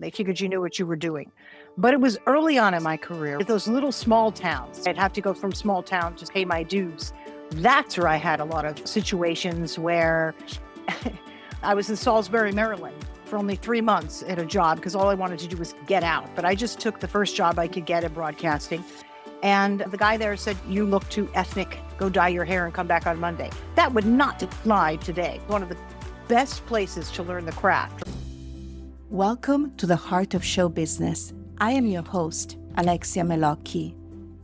They figured you knew what you were doing. But it was early on in my career, those little small towns. I'd have to go from small town to pay my dues. That's where I had a lot of situations where I was in Salisbury, Maryland for only 3 months at a job because all I wanted to do was get out. But I just took the first job I could get in broadcasting. And the guy there said, "You look too ethnic. Go dye your hair and come back on Monday." That would not apply today. One of the best places to learn the craft. Welcome to the Heart of Show Business. I am your host, Alexia Melocchi.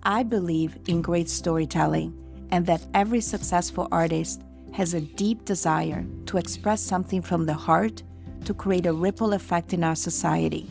I believe in great storytelling and that every successful artist has a deep desire to express something from the heart to create a ripple effect in our society.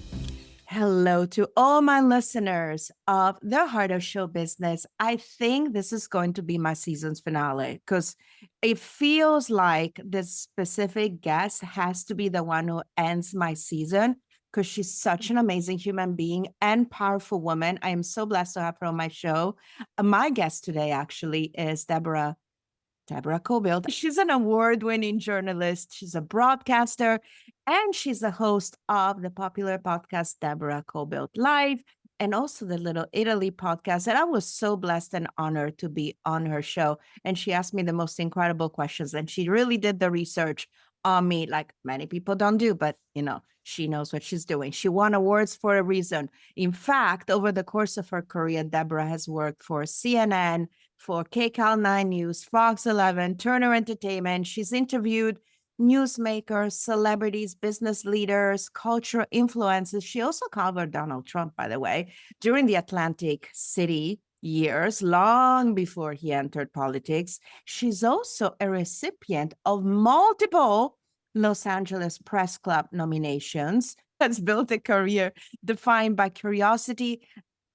Hello to all my listeners of the Heart of Show Business. I think this is going to be my season's finale because it feels like this specific guest has to be the one who ends my season because she's such an amazing human being and powerful woman. I am so blessed to have her on my show. My guest today actually is Deborah Kobylt. She's an award-winning journalist. She's a broadcaster, and she's the host of the popular podcast Deborah Kobylt Live, and also the Little Italy podcast. And I was so blessed and honored to be on her show. And she asked me the most incredible questions, and she really did the research on me, like many people don't do, but she knows what she's doing. She won awards for a reason. In fact, over the course of her career, Deborah has worked for CNN, for KCAL 9 News, Fox 11, Turner Entertainment. She's interviewed newsmakers, celebrities, business leaders, cultural influencers. She also covered Donald Trump, by the way, during the Atlantic City years, long before he entered politics. She's also a recipient of multiple Los Angeles Press Club nominations. Has built a career defined by curiosity,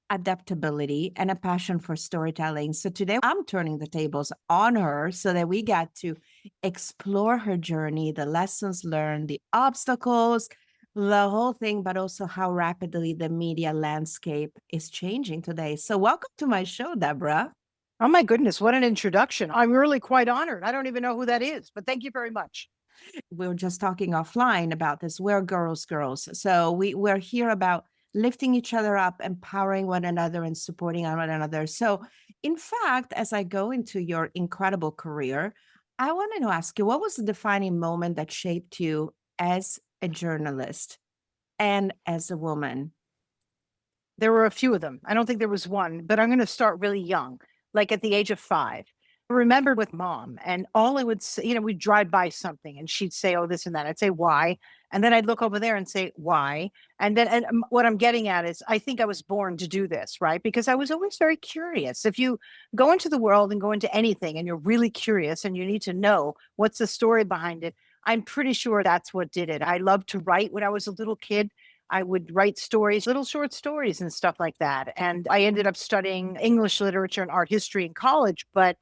adaptability, and a passion for storytelling. So today I'm turning the tables on her so that we get to explore her journey, the lessons learned, the obstacles, the whole thing, but also how rapidly the media landscape is changing today. So welcome to my show, Deborah. Oh my goodness, what an introduction. I'm really quite honored. I don't even know who that is, but thank you very much. We were just talking offline about this. We're girls. So we're here about lifting each other up, empowering one another, and supporting one another. So, in fact, as I go into your incredible career, I wanted to ask you, what was the defining moment that shaped you as a journalist and as a woman? There were a few of them. I don't think there was one, but I'm going to start really young, like at the age of 5. I remembered with mom, and all I would say, we'd drive by something and she'd say, "Oh, this and that." I'd say, "Why?" And then I'd look over there and say, "Why?" And then what I'm getting at is I think I was born to do this, right? Because I was always very curious. If you go into the world and go into anything and you're really curious and you need to know what's the story behind it, I'm pretty sure that's what did it. I loved to write when I was a little kid. I would write stories, little short stories and stuff like that. And I ended up studying English literature and art history in college, but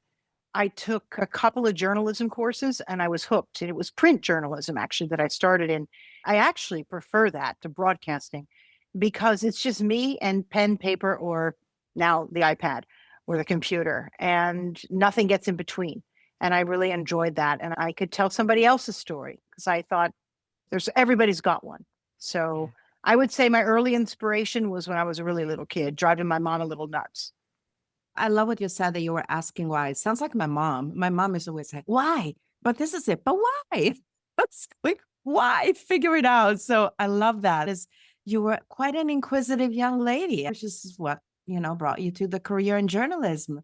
I took a couple of journalism courses and I was hooked. And it was print journalism actually that I started in. I actually prefer that to broadcasting because it's just me and pen, paper, or now the iPad or the computer, and nothing gets in between. And I really enjoyed that. And I could tell somebody else's story because I thought everybody's got one. So I would say my early inspiration was when I was a really little kid, driving my mom a little nuts. I love what you said that you were asking why. It sounds like my mom. My mom is always like, "Why?" But this is it. But why? It's like, why? Figure it out. So I love that. You were quite an inquisitive young lady, which is what, brought you to the career in journalism.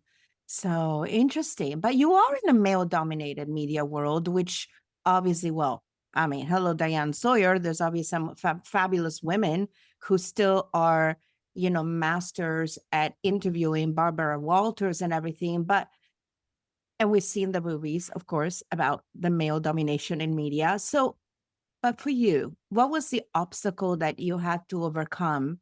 So interesting. But you are in a male-dominated media world, which obviously, hello, Diane Sawyer. There's obviously some fabulous women who still are masters at interviewing, Barbara Walters and everything. And we've seen the movies, of course, about the male domination in media. So, but for you, what was the obstacle that you had to overcome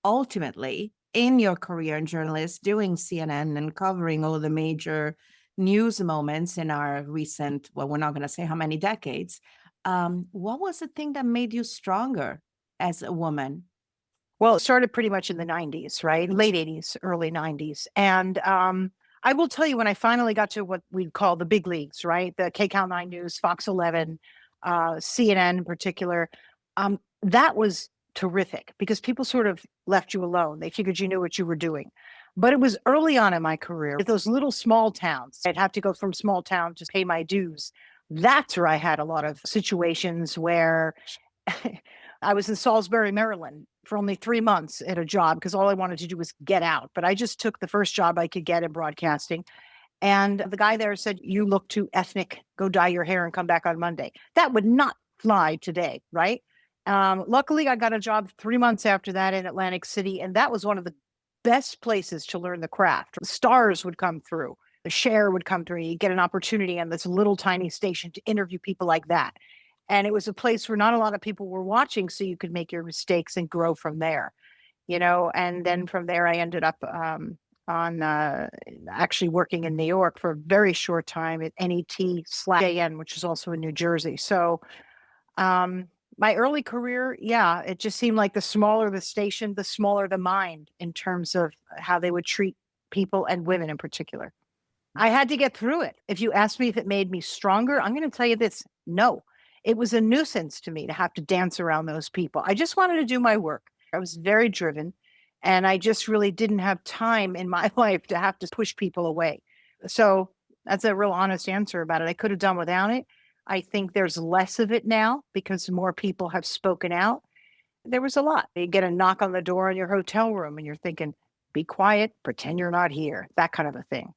ultimately in your career in journalism, doing CNN and covering all the major news moments in our recent, well, we're not going to say how many decades. What was the thing that made you stronger as a woman? Well, it started pretty much in the 90s, right? Late 80s, early 90s. And I will tell you, when I finally got to what we'd call the big leagues, right? The KCAL 9 News, Fox 11, CNN in particular, that was terrific because people sort of left you alone. They figured you knew what you were doing. But it was early on in my career, those little small towns. I'd have to go from small town to pay my dues. That's where I had a lot of situations where I was in Salisbury, Maryland for only 3 months at a job because all I wanted to do was get out. But I just took the first job I could get in broadcasting. And the guy there said, "You look too ethnic. Go dye your hair and come back on Monday." That would not fly today, right? Luckily, I got a job 3 months after that in Atlantic City. And that was one of the best places to learn the craft. The stars would come through, the share would come through. You get an opportunity on this little tiny station to interview people like that. And it was a place where not a lot of people were watching, so you could make your mistakes and grow from there, And then from there, I ended up on actually working in New York for a very short time at NET/JN, which is also in New Jersey. So my early career, yeah, it just seemed like the smaller the station, the smaller the mind in terms of how they would treat people and women in particular. I had to get through it. If you ask me if it made me stronger, I'm going to tell you this. No, it was a nuisance to me to have to dance around those people. I just wanted to do my work. I was very driven, and I just really didn't have time in my life to have to push people away. So that's a real honest answer about it. I could have done without it. I think there's less of it now because more people have spoken out. There was a lot. You get a knock on the door in your hotel room and you're thinking, be quiet, pretend you're not here, that kind of a thing.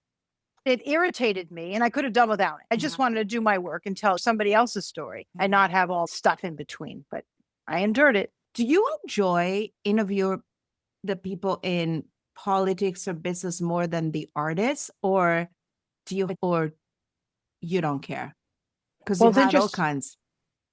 It irritated me and I could have done without it. I just wanted to do my work and tell somebody else's story and not have all stuff in between, but I endured it. Do you enjoy interview the people in politics or business more than the artists, or you don't care? Because you had all kinds,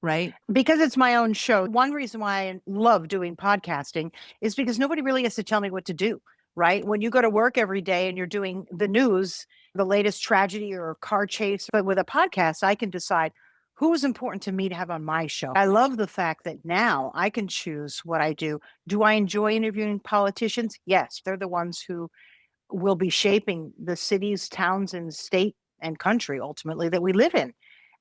right? Because it's my own show. One reason why I love doing podcasting is because nobody really has to tell me what to do, right? When you go to work every day and you're doing the news, the latest tragedy or car chase, but with a podcast, I can decide who is important to me to have on my show. I love the fact that now I can choose what I do. Do I enjoy interviewing politicians? Yes, they're the ones who will be shaping the cities, towns, and state and country ultimately that we live in.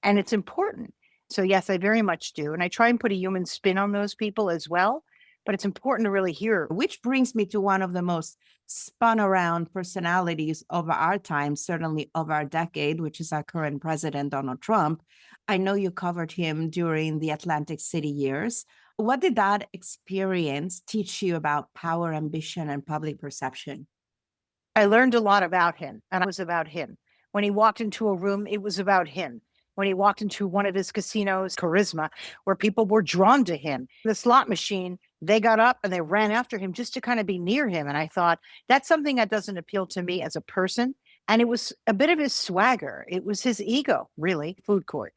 And it's important. So yes, I very much do. And I try and put a human spin on those people as well. But it's important to really hear. Which brings me to one of the most spun around personalities of our time, certainly of our decade, which is our current president, Donald Trump. I know you covered him during the Atlantic City years. What did that experience teach you about power, ambition, and public perception? I learned a lot about him, and it was about him. When he walked into a room, it was about him. When he walked into one of his casinos, charisma, where people were drawn to him. The slot machine, they got up and they ran after him just to kind of be near him. And I thought, that's something that doesn't appeal to me as a person. And it was a bit of his swagger. It was his ego, really. Food court.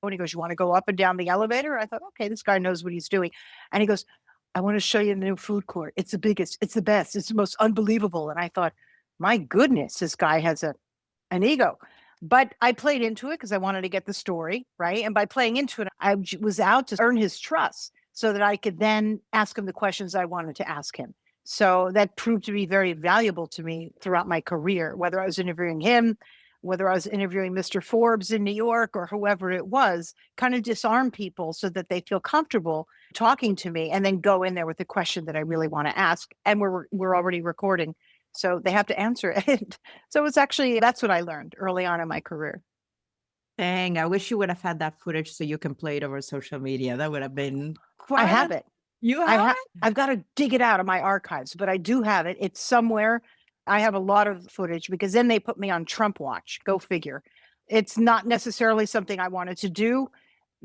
When he goes, "You want to go up and down the elevator?" I thought, okay, this guy knows what he's doing. And he goes, "I want to show you the new food court. It's the biggest, it's the best, it's the most unbelievable." And I thought, my goodness, this guy has an ego. But I played into it because I wanted to get the story, right? And by playing into it, I was out to earn his trust so that I could then ask him the questions I wanted to ask him. So that proved to be very valuable to me throughout my career, whether I was interviewing him, whether I was interviewing Mr. Forbes in New York or whoever it was, kind of disarm people so that they feel comfortable talking to me and then go in there with the question that I really want to ask. And we're already recording. So they have to answer it. So it's actually, that's what I learned early on in my career. Dang, I wish you would have had that footage so you can play it over social media. That would have been I have it. You have it? I've got to dig it out of my archives, but I do have it. It's somewhere. I have a lot of footage because then they put me on Trump watch. Go figure. It's not necessarily something I wanted to do,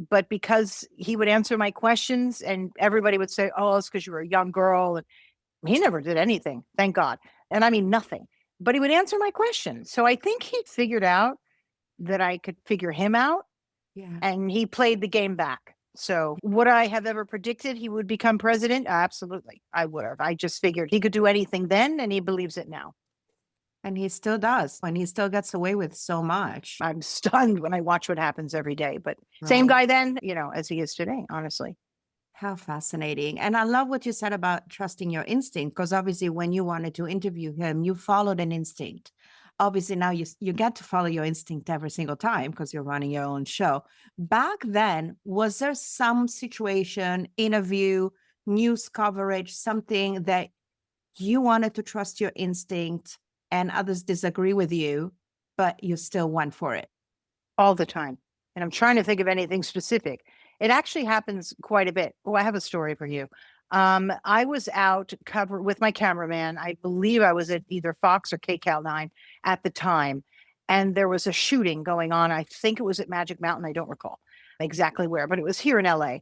but because he would answer my questions and everybody would say, "Oh, it's because you were a young girl." And he never did anything, thank God. And I mean, nothing, but he would answer my questions. So I think he figured out that I could figure him out. Yeah. And he played the game back. So would I have ever predicted he would become president? Absolutely. I would have. I just figured he could do anything then, and he believes it now. And he still does, and he still gets away with so much. I'm stunned when I watch what happens every day, but same guy then, as he is today, honestly. How fascinating. And I love what you said about trusting your instinct, because obviously when you wanted to interview him, you followed an instinct. Obviously now you get to follow your instinct every single time because you're running your own show. Back then, was there some situation, interview, news coverage, something that you wanted to trust your instinct and others disagree with you, but you still went for it? All the time. And I'm trying to think of anything specific. It actually happens quite a bit. Oh, I have a story for you. I was out cover with my cameraman. I believe I was at either Fox or KCAL 9 at the time. And there was a shooting going on. I think it was at Magic Mountain. I don't recall exactly where, but it was here in LA.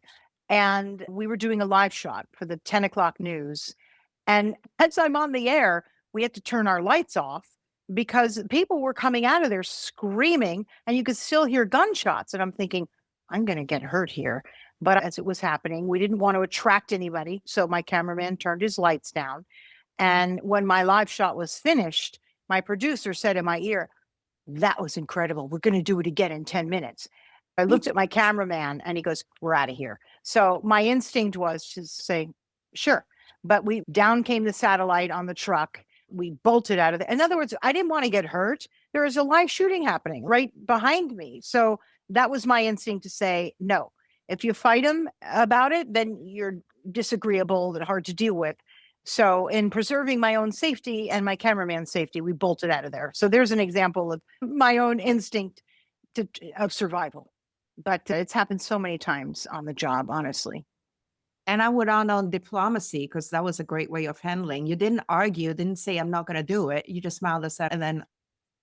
And we were doing a live shot for the 10 o'clock news. And as I'm on the air, we had to turn our lights off because people were coming out of there screaming and you could still hear gunshots. And I'm thinking, I'm going to get hurt here. But as it was happening, we didn't want to attract anybody. So my cameraman turned his lights down. And when my live shot was finished, my producer said in my ear, that was incredible. We're going to do it again in 10 minutes. I looked at my cameraman and he goes, we're out of here. So my instinct was to say, sure. But we down came the satellite on the truck. We bolted out of there. In other words, I didn't want to get hurt. There was a live shooting happening right behind me. So that was my instinct to say, no. If you fight them about it, then you're disagreeable and hard to deal with. So in preserving my own safety and my cameraman's safety, we bolted out of there. So there's an example of my own instinct of survival. But it's happened so many times on the job, honestly. And I would on diplomacy because that was a great way of handling. You didn't argue, didn't say, I'm not going to do it. You just smiled and said, and then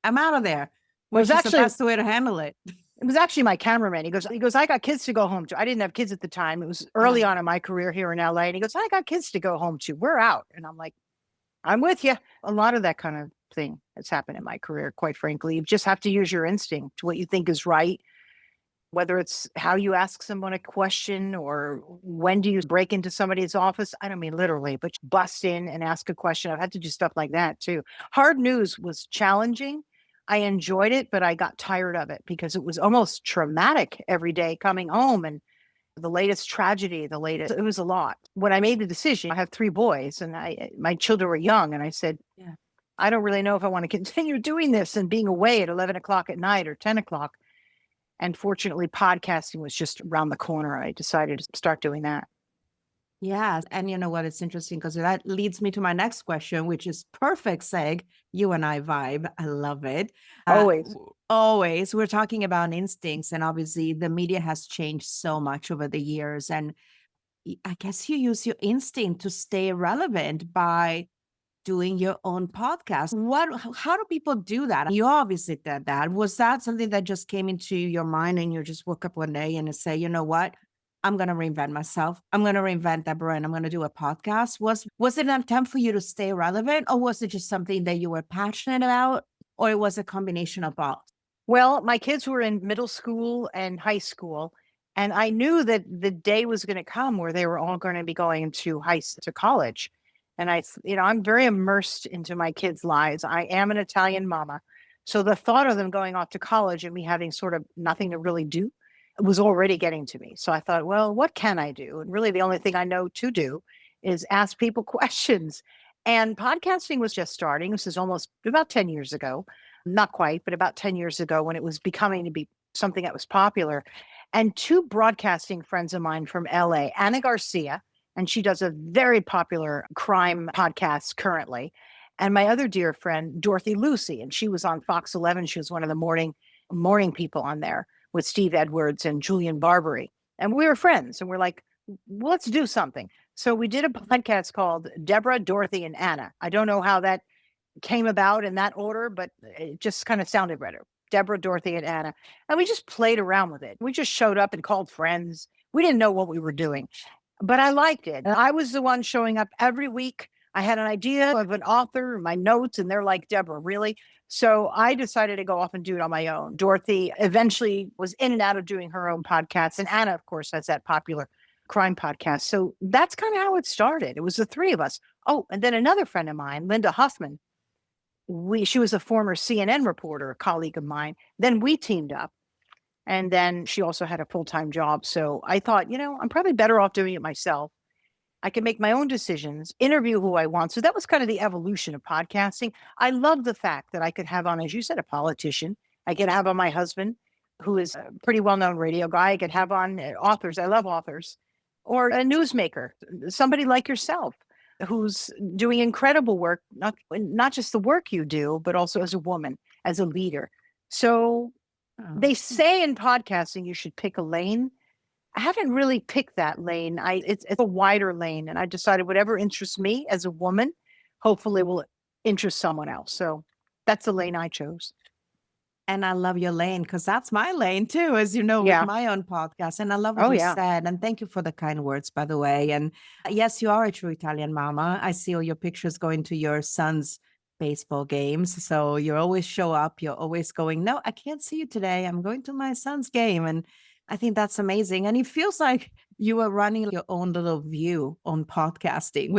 I'm out of there. Which is the best way to handle it. It was actually my cameraman. He goes, I got kids to go home to. I didn't have kids at the time. It was early on in my career here in LA. And he goes, I got kids to go home to. We're out. And I'm like, I'm with you. A lot of that kind of thing has happened in my career, quite frankly. You just have to use your instinct, what you think is right, whether it's how you ask someone a question or when do you break into somebody's office. I don't mean literally, but bust in and ask a question. I've had to do stuff like that too. Hard news was challenging. I enjoyed it, but I got tired of it because it was almost traumatic every day coming home and the latest tragedy, it was a lot. When I made the decision, I have 3 boys and my children were young. And I said, yeah, I don't really know if I want to continue doing this and being away at 11 o'clock at night or 10 o'clock. And fortunately, podcasting was just around the corner. I decided to start doing that. Yeah. And you know what? It's interesting because that leads me to my next question, which is perfect seg. You and I vibe. I love it. Always. We're talking about instincts. And obviously, the media has changed so much over the years. And I guess you use your instinct to stay relevant by doing your own podcast. How do people do that? You obviously did that. Was that something that just came into your mind and you just woke up one day and say, you know what? I'm going to reinvent myself. I'm going to reinvent Deborah and I'm going to do a podcast. Was it an attempt for you to stay relevant or was it just something that you were passionate about or it was a combination of both? Well, my kids were in middle school and high school. And I knew that the day was going to come where they were all going to be going to college. And I'm very immersed into my kids' lives. I am an Italian mama. So the thought of them going off to college and me having sort of nothing to really do was already getting to me. So I thought, well, what can I do? And really the only thing I know to do is ask people questions. And podcasting was just starting. This is almost about 10 years ago. Not quite, but about 10 years ago when it was becoming to be something that was popular. And 2 broadcasting friends of mine from LA, Anna Garcia, and she does a very popular crime podcast currently. And my other dear friend, Dorothy Lucy, and she was on Fox 11. She was one of the morning people on there with Steve Edwards and Julian Barbary. And we were friends and we're like, well, let's do something. So we did a podcast called Deborah, Dorothy, and Anna. I don't know how that came about in that order, but it just kind of sounded better. Deborah, Dorothy, and Anna. And we just played around with it. We just showed up and called friends. We didn't know what we were doing, but I liked it. And I was the one showing up every week. I had an idea of an author, my notes, and they're like, Deborah, really? So I decided to go off and do it on my own. Dorothy eventually was in and out of doing her own podcasts. And Anna, of course, has that popular crime podcast. So that's kind of how it started. It was the 3 of us. Oh, and then another friend of mine, Linda Huffman, she was a former CNN reporter, a colleague of mine. Then we teamed up. And then she also had a full-time job. So I thought, I'm probably better off doing it myself. I can make my own decisions, interview who I want. So that was kind of the evolution of podcasting. I love the fact that I could have on, as you said, a politician. I could have on my husband, who is a pretty well-known radio guy. I could have on authors. I love authors. or a newsmaker, somebody like yourself who's doing incredible work, not just the work you do, but also as a woman, as a leader. So Oh. they say in podcasting you should pick a lane. I haven't really picked that lane. It's a wider lane, and I decided whatever interests me as a woman, hopefully will interest someone else. So that's the lane I chose. And I love your lane because that's my lane too, as you know, with Yeah. my own podcast. And I love what Oh you yeah. said. And thank you for the kind words, by the way. And yes, you are a true Italian mama. I see all your pictures going to your son's baseball games. So you always show up. You're always going, no, I can't see you today. I'm going to my son's game. And I think that's amazing. And it feels like you are running your own little view on podcasting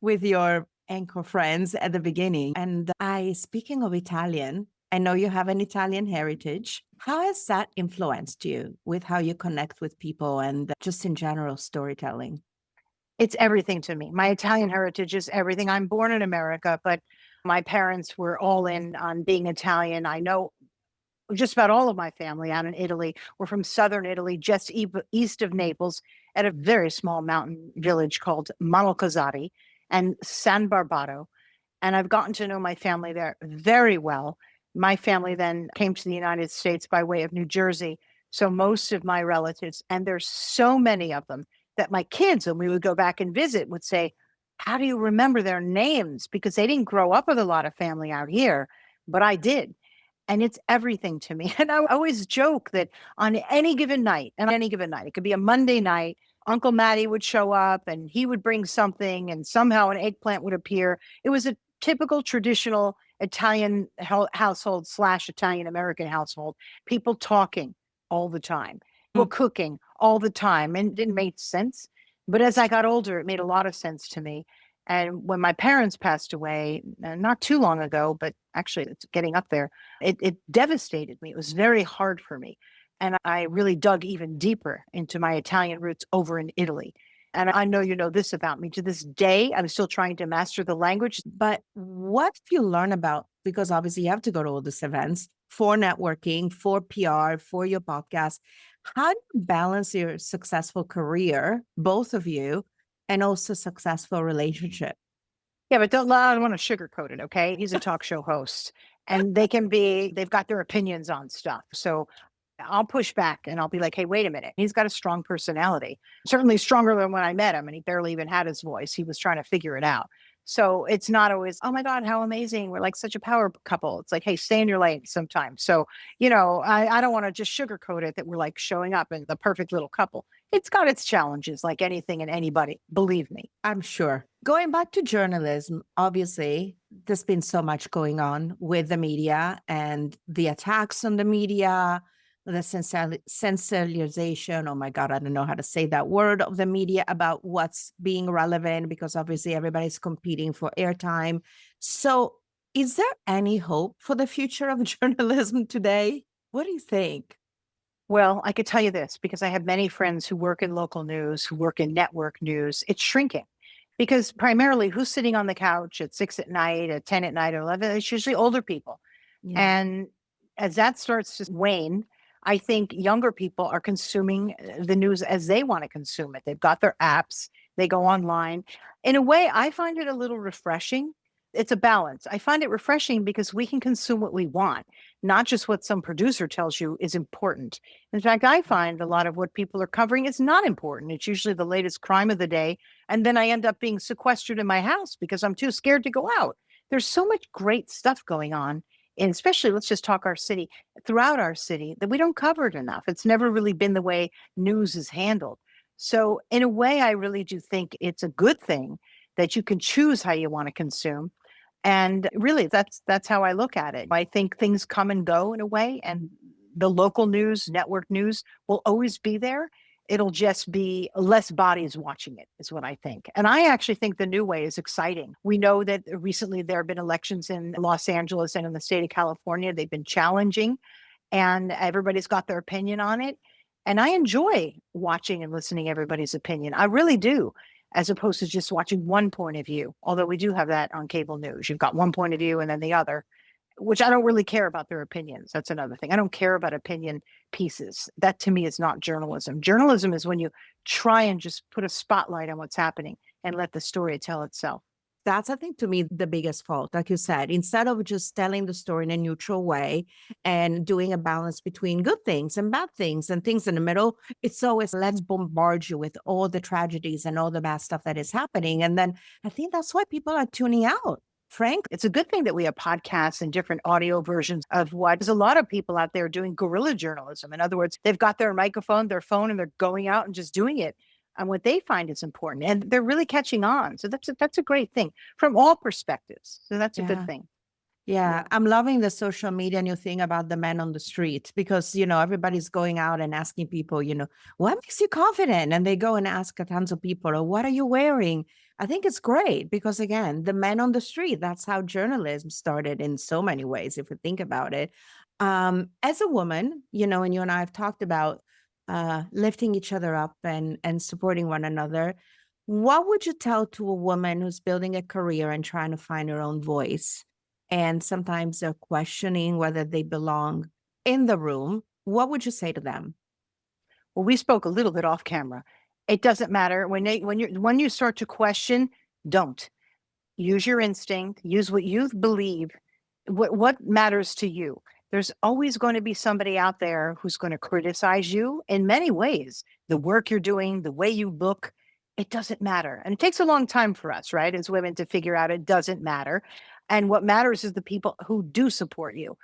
with your anchor friends at the beginning. And speaking of Italian, I know you have an Italian heritage. How has that influenced you with how you connect with people and just in general storytelling? It's everything to me. My Italian heritage is everything. I'm born in America, but my parents were all in on being Italian. I know just about all of my family out in Italy were from southern Italy, just east of Naples, at a very small mountain village called Monalcozati and San Barbato. And I've gotten to know my family there very well. My family then came to the United States by way of New Jersey. So most of my relatives, and there's so many of them that my kids, when we would go back and visit, would say, how do you remember their names? Because they didn't grow up with a lot of family out here, but I did. And it's everything to me. And I always joke that on any given night, it could be a Monday night, Uncle Matty would show up and he would bring something, and somehow an eggplant would appear. It was a typical traditional Italian household slash Italian American household, people talking all the time, people cooking all the time. And it didn't make sense. But as I got older, it made a lot of sense to me. And when my parents passed away, not too long ago, but actually it's getting up there, it devastated me. It was very hard for me. And I really dug even deeper into my Italian roots over in Italy. And I know you know this about me. To this day, I'm still trying to master the language. But what do you learn about? Because obviously you have to go to all these events for networking, for PR, for your podcast. How do you balance your successful career, both of you, and also successful relationship? Yeah, but I don't want to sugarcoat it, okay? He's a talk show host and they've got their opinions on stuff. So I'll push back and I'll be like, hey, wait a minute. He's got a strong personality, certainly stronger than when I met him. And he barely even had his voice. He was trying to figure it out. So it's not always, oh my God, how amazing. We're like such a power couple. It's like, hey, stay in your lane sometimes. So, I don't want to just sugarcoat it that we're like showing up and the perfect little couple. It's got its challenges like anything and anybody, believe me. I'm sure. Going back to journalism, obviously, there's been so much going on with the media and the attacks on the media, the sensationalization. Oh my God, I don't know how to say that word of the media about what's being relevant because obviously everybody's competing for airtime. So, is there any hope for the future of journalism today? What do you think? Well, I could tell you this because I have many friends who work in local news, who work in network news. It's shrinking because primarily who's sitting on the couch at 6 at night, at 10 at night, or 11? It's usually older people. Yeah. And as that starts to wane, I think younger people are consuming the news as they want to consume it. They've got their apps, they go online. In a way, I find it a little refreshing. It's a balance. I find it refreshing because we can consume what we want, not just what some producer tells you is important. In fact, I find a lot of what people are covering is not important. It's usually the latest crime of the day. And then I end up being sequestered in my house because I'm too scared to go out. There's so much great stuff going on, and especially let's just talk our city, throughout our city, that we don't cover it enough. It's never really been the way news is handled. So in a way, I really do think it's a good thing that you can choose how you want to consume. And really, that's how I look at it. I think things come and go in a way, and the local news, network news will always be there. It'll just be less bodies watching it, is what I think. And I actually think the new way is exciting. We know that recently there have been elections in Los Angeles and in the state of California. They've been challenging, and everybody's got their opinion on it. And I enjoy watching and listening everybody's opinion. I really do, as opposed to just watching one point of view. Although we do have that on cable news. You've got one point of view and then the other. which I don't really care about their opinions. That's another thing. I don't care about opinion pieces. That to me is not journalism. Journalism is when you try and just put a spotlight on what's happening and let the story tell itself. That's, I think, to me, the biggest fault. Like you said, instead of just telling the story in a neutral way and doing a balance between good things and bad things and things in the middle, it's always let's bombard you with all the tragedies and all the bad stuff that is happening. And then I think that's why people are tuning out. Frank, it's a good thing that we have podcasts and different audio versions of what there's a lot of people out there doing guerrilla journalism. In other words, they've got their microphone, their phone, and they're going out and just doing it. And what they find is important, and they're really catching on. So that's a great thing from all perspectives. So that's a good thing. Yeah, I'm loving the social media new thing about the men on the street because, everybody's going out and asking people, what makes you confident? And they go and ask tons of people, oh, what are you wearing? I think it's great because, again, the men on the street, that's how journalism started in so many ways, if you think about it. As a woman, and you and I have talked about lifting each other up and supporting one another. What would you tell to a woman who's building a career and trying to find her own voice? And sometimes they're questioning whether they belong in the room. What would you say to them? Well, we spoke a little bit off camera. It doesn't matter when you start to question, don't use your instinct, use what you believe, what matters to you. There's always going to be somebody out there who's going to criticize you in many ways. The work you're doing, the way you look, it doesn't matter. And it takes a long time for us, right, as women to figure out it doesn't matter. And what matters is the people who do support you.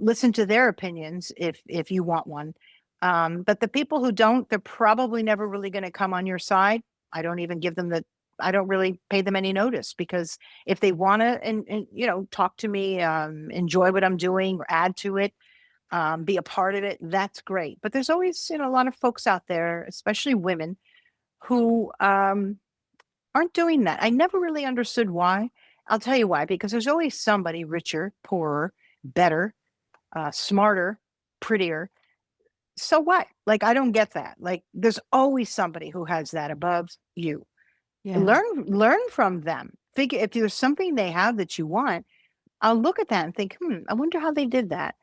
Listen to their opinions if you want one. But the people who don't, they're probably never really going to come on your side. I don't even give them I don't really pay them any notice because if they want to and talk to me, enjoy what I'm doing or add to it, be a part of it, that's great. But there's always, a lot of folks out there, especially women, who aren't doing that. I never really understood why. I'll tell you why, because there's always somebody richer, poorer, better, smarter, prettier. So what? Like, I don't get that. Like, there's always somebody who has that above you. Yeah. Learn from them. Figure if there's something they have that you want, I'll look at that and think, I wonder how they did that.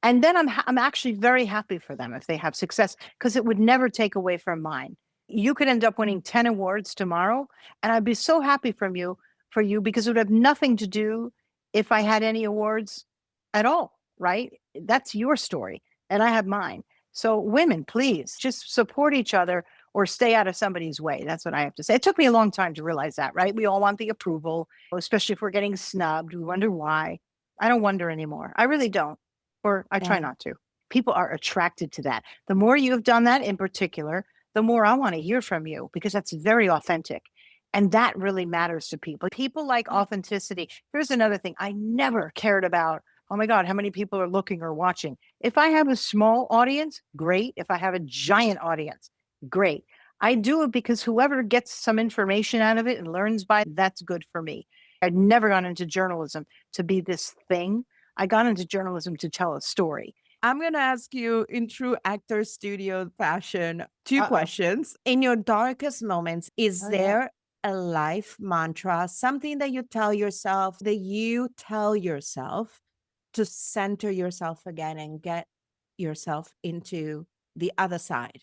And then I'm actually very happy for them if they have success because it would never take away from mine. You could end up winning 10 awards tomorrow, and I'd be so happy for you because it would have nothing to do if I had any awards at all, right? That's your story, and I have mine. So women, please just support each other or stay out of somebody's way. That's what I have to say. It took me a long time to realize that, right? We all want the approval, especially if we're getting snubbed. We wonder why. I don't wonder anymore. I really don't, or I try not to. People are attracted to that. The more you have done that in particular, the more I want to hear from you because that's very authentic. And that really matters to people. People like authenticity. Here's another thing I never cared about. Oh my God, how many people are looking or watching? If I have a small audience, great. If I have a giant audience, great. I do it because whoever gets some information out of it and learns by it, that's good for me. I'd never gone into journalism to be this thing. I got into journalism to tell a story. I'm going to ask you in true actor studio fashion, two questions. In your darkest moments, is there a life mantra, something that you tell yourself to center yourself again and get yourself into the other side?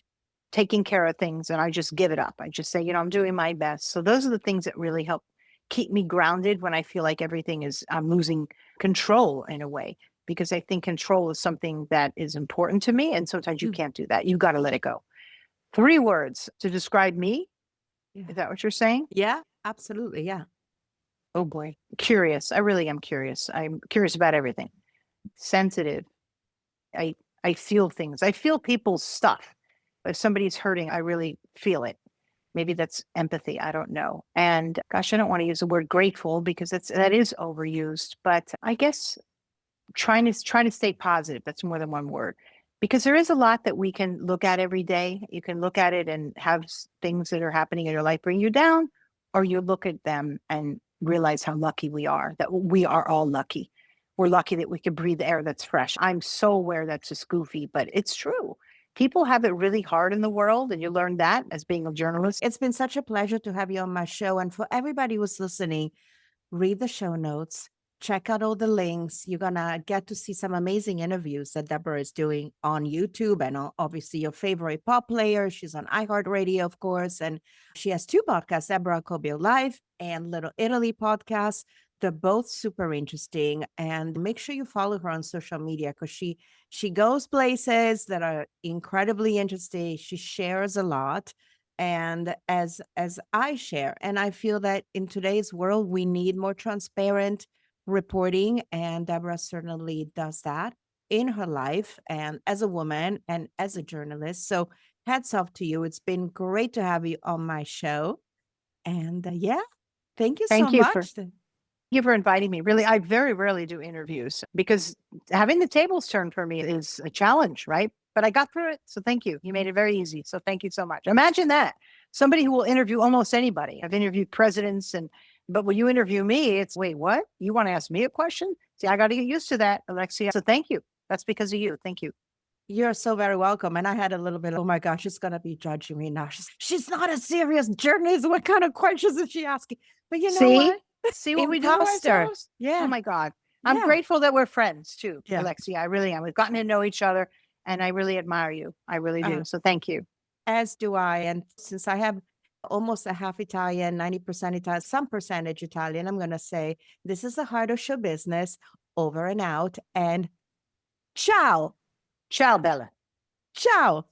Taking care of things, and I just give it up. I just say, I'm doing my best. So those are the things that really help keep me grounded when I feel like I'm losing control in a way, because I think control is something that is important to me. And sometimes you can't do that. You got to let it go. 3 words to describe me. Yeah. Is that what you're saying? Yeah, absolutely. Yeah. Oh boy. Curious. I really am curious. I'm curious about everything. Sensitive. I feel things. I feel people's stuff. If somebody's hurting, I really feel it. Maybe that's empathy. I don't know. And gosh, I don't want to use the word grateful because that is overused, but I guess trying to stay positive. That's more than one word, because there is a lot that we can look at every day. You can look at it and have things that are happening in your life bring you down, or you look at them and realize how lucky we are, that we are all lucky. We're lucky that we can breathe air that's fresh. I'm so aware that's just goofy, but it's true. People have it really hard in the world, and you learn that as being a journalist. It's been such a pleasure to have you on my show. And for everybody who's listening, read the show notes, check out all the links. You're going to get to see some amazing interviews that Deborah is doing on YouTube and obviously your favorite pop player. She's on iHeartRadio, of course. And she has two podcasts, Deborah Kobylt Live and Little Italy podcast. They're both super interesting. And make sure you follow her on social media because she goes places that are incredibly interesting. She shares a lot. And as I share, and I feel that in today's world, we need more transparent reporting, and Deborah certainly does that in her life and as a woman and as a journalist. So hats off to you. It's been great to have you on my show. And yeah, thank you so Thank you for much. inviting me. Really, I very rarely do interviews because having the tables turned for me is a challenge, right? But I got through it. So thank you. You made it very easy. So thank you so much. Imagine that. Somebody who will interview almost anybody. I've interviewed presidents but when you interview me, it's wait, what? You want to ask me a question? See, I got to get used to that, Alexia. So thank you. That's because of you. Thank you. You're so very welcome. And I had a little bit of, oh my gosh, she's going to be judging me now. She's not a serious journalist. What kind of questions is she asking? But you know what? See what we do to ourselves? Yeah. Oh my God. I'm grateful that we're friends too, Yeah. Alexia. I really am. We've gotten to know each other and I really admire you. I really do. So thank you. As do I. And since I have almost a half Italian, 90% Italian, some percentage Italian, I'm going to say this is the heart of show business. Over and out. And ciao. Ciao, Bella. Ciao.